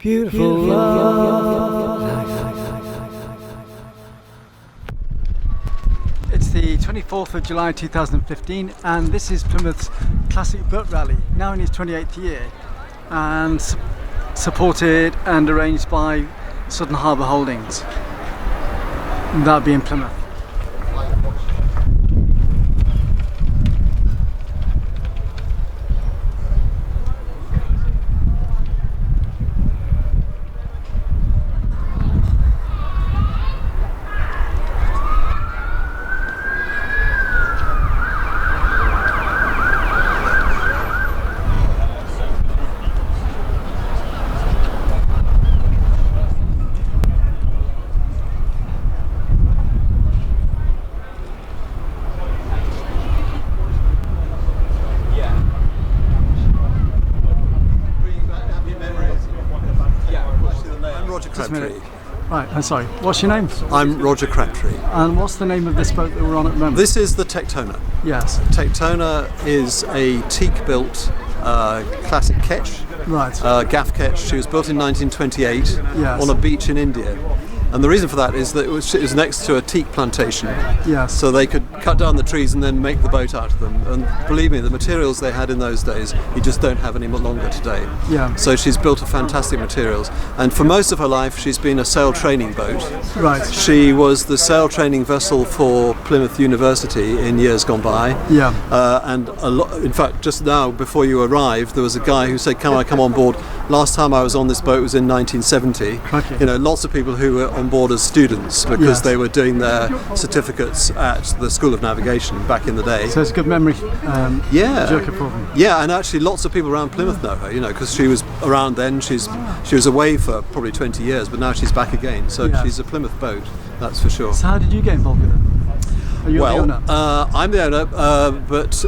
Beautiful love. It's the 24th of July 2015 and this is Plymouth's Classic Boat Rally, now in its 28th year and supported and arranged by Sutton Harbour Holdings. That would be in Plymouth. Crabtree. Right, I'm sorry. What's your name? I'm Rodger Crabtree. And what's the name of this boat that we're on at the moment? This is the Tectona. Yes. Tectona is a teak-built classic ketch. Right. Gaff ketch. She was built in 1928 on a beach in India. And the reason for that is that it was next to a teak plantation. Yes. So they could cut down the trees and then make the boat out of them. And believe me, the materials they had in those days, you just don't have any longer today. Yeah. So she's built a fantastic materials. And for most of her life, she's been a sail training boat. Right. She was the sail training vessel for Plymouth University in years gone by. Yeah. And in fact, just now, before you arrived, there was a guy who said, "Can I come on board?" Last time I was on this boat was in 1970. Okay. You know, lots of people who were on board as students because they were doing their certificates at the School of Navigation back in the day. So it's a good memory. Joker for them. Yeah, and actually lots of people around Plymouth know her, you know, because she was around then. She was away for probably 20 years, but now she's back again. So she's a Plymouth boat, that's for sure. So how did you get involved with it? Are you the owner? I'm the owner, but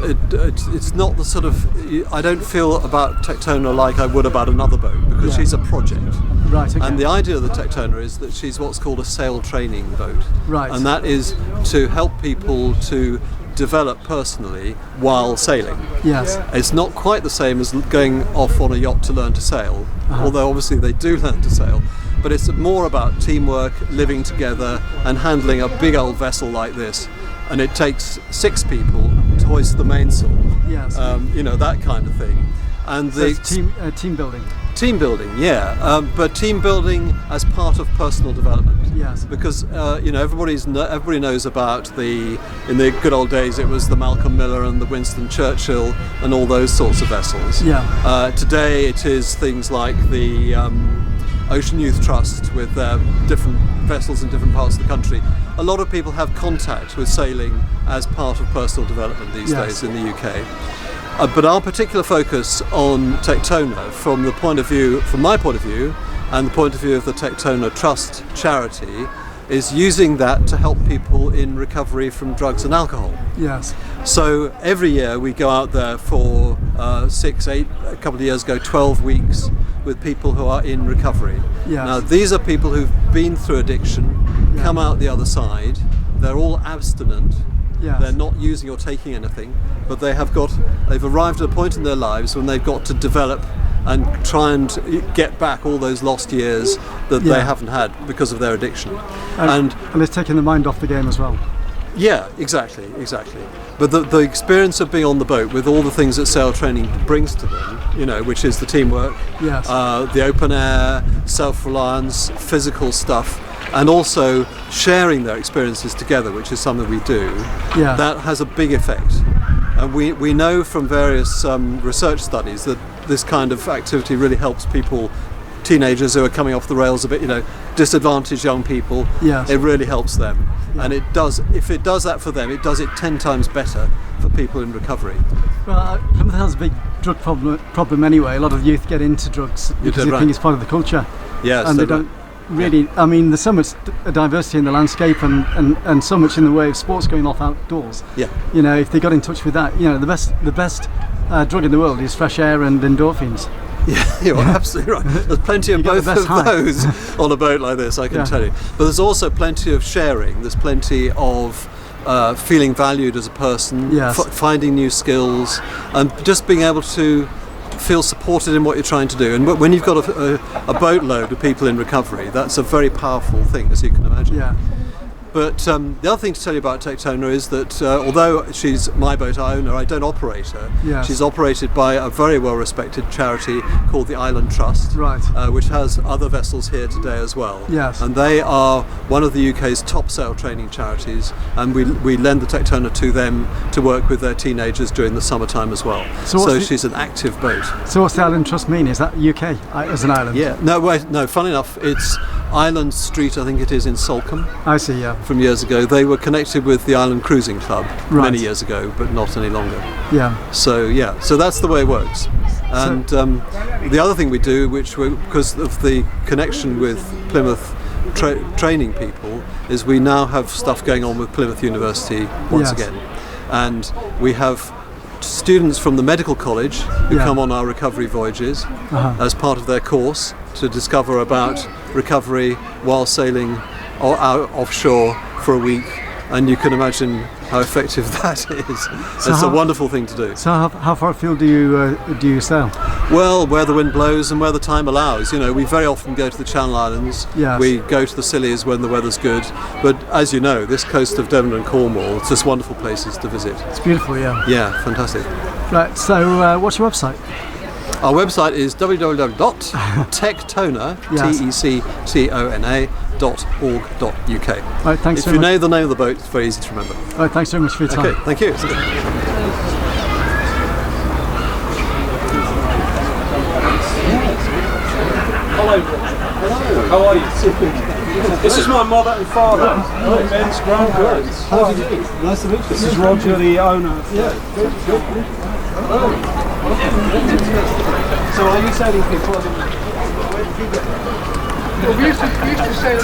it's not the sort of... I don't feel about Tectona like I would about another boat, because she's a project. Right, okay. And the idea of the Tectona is that she's what's called a sail training boat. Right. And that is to help people to develop personally while sailing. Yes. It's not quite the same as going off on a yacht to learn to sail, although obviously they do learn to sail. But it's more about teamwork, living together and handling a big old vessel like this. And it takes 6 people to hoist the mainsail. Yes. You know, that kind of thing. And so it's team building. Team building, yeah, but team building as part of personal development. Yes. Because you know, everybody knows about in the good old days it was the Malcolm Miller and the Winston Churchill and all those sorts of vessels. Yeah. Today it is things like the Ocean Youth Trust with different vessels in different parts of the country. A lot of people have contact with sailing as part of personal development these days in the UK. But our particular focus on Tectona, from my point of view, and the point of view of the Tectona Trust charity, is using that to help people in recovery from drugs and alcohol. Yes. So every year we go out there for 6, 8, a couple of years ago, 12 weeks with people who are in recovery. Yes. Now these are people who've been through addiction, come out the other side, they're all abstinent. Yes. They're not using or taking anything, but they've arrived at a point in their lives when they've got to develop and try and get back all those lost years that they haven't had because of their addiction. And it's taking the mind off the game as well. Yeah, exactly. But the experience of being on the boat with all the things that sail training brings to them, you know, which is the teamwork, the open air, self-reliance, physical stuff, and also sharing their experiences together, which is something we do, that has a big effect. And we know from various research studies that this kind of activity really helps people, teenagers who are coming off the rails a bit, you know, disadvantaged young people. Yes. It really helps them. And if it does that for them, it does it 10 times better for people in recovery. Well, Plymouth has a big drug problem anyway. A lot of youth get into drugs because they think it's part of the culture. Yes. And they don't really, I mean, there's so much diversity in the landscape and so much in the way of sports going off outdoors. Yeah. You know, if they got in touch with that, you know, the best drug in the world is fresh air and endorphins. Yeah, you're absolutely right. There's plenty of both of those on a boat like this, I can tell you. But there's also plenty of sharing. There's plenty of feeling valued as a person, finding new skills, and just being able to feel supported in what you're trying to do. And when you've got a boatload of people in recovery, that's a very powerful thing, as you can imagine. Yeah. But the other thing to tell you about Tectona is that although she's my boat owner, I don't operate her. Yes. She's operated by a very well-respected charity called the Island Trust, Right. which has other vessels here today as well. Yes. And they are one of the UK's top sail training charities, and we lend the Tectona to them to work with their teenagers during the summertime as well. So she's an active boat. So what's the Island Trust mean? Is that UK as an island? Yeah. No, wait, no. Funny enough, it's Island Street, I think it is, in Salcombe. I see. Yeah. From years ago. They were connected with the Island Cruising Club Right. many years ago, but not any longer. Yeah. So that's the way it works. And the other thing we do, because of the connection with Plymouth training people, is we now have stuff going on with Plymouth University once Yes. again. And we have students from the medical college who come on our recovery voyages as part of their course to discover about recovery while sailing out offshore for a week, and you can imagine how effective that is. It's a wonderful thing to do. So how far afield do you sail? Well, where the wind blows and where the time allows. You know, we very often go to the Channel Islands. Yes. We go to the Scillies when the weather's good. But as you know, this coast of Devon and Cornwall, it's just wonderful places to visit. It's beautiful. Yeah. Yeah, fantastic. Right. So what's your website? Our website is www.tectona, Yes. tectona.org.uk. Right. Thanks. If you know the name of the boat, it's very easy to remember. Right. Thanks very much for your time. Okay, thank you. Hello. How are you? This is my mother and father. Ben's grandparents. How do you do? Nice to meet you. This is Rodger, the owner. So are you sailing people? We used to sail.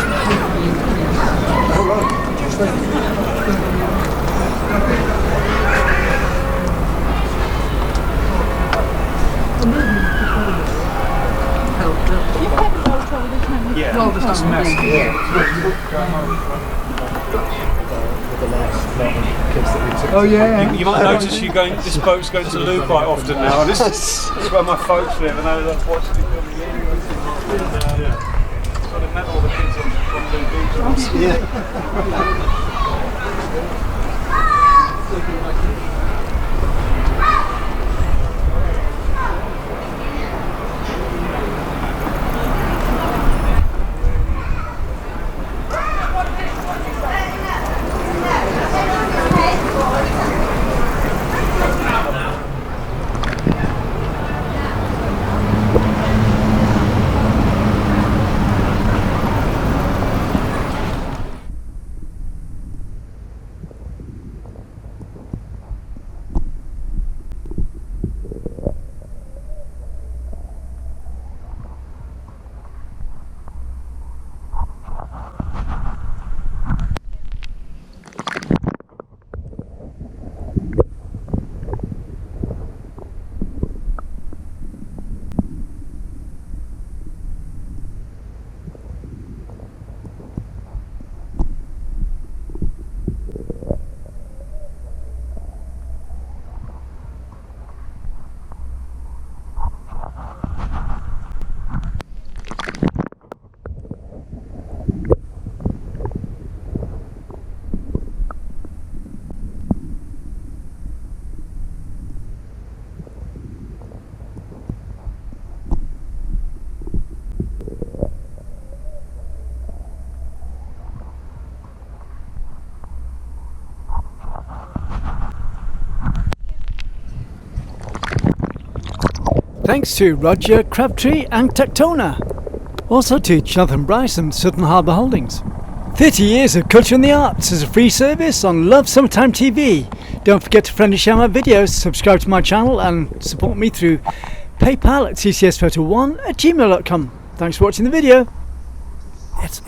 Yeah, it's massive. Oh yeah. You might notice this boat's going to Lou quite often now. This is where my folks live, and they've watched it coming in. So they've met all the kids on Lou Beach. Thanks to Rodger, Crabtree and Tectona. Also to Johnathan, Brice and Sutton Harbour Holdings. 30 years of culture and the arts as a free service on Love Summertime TV. Don't forget to friend and share my videos, subscribe to my channel and support me through PayPal at tcsphoto1@gmail.com. Thanks for watching the video. It's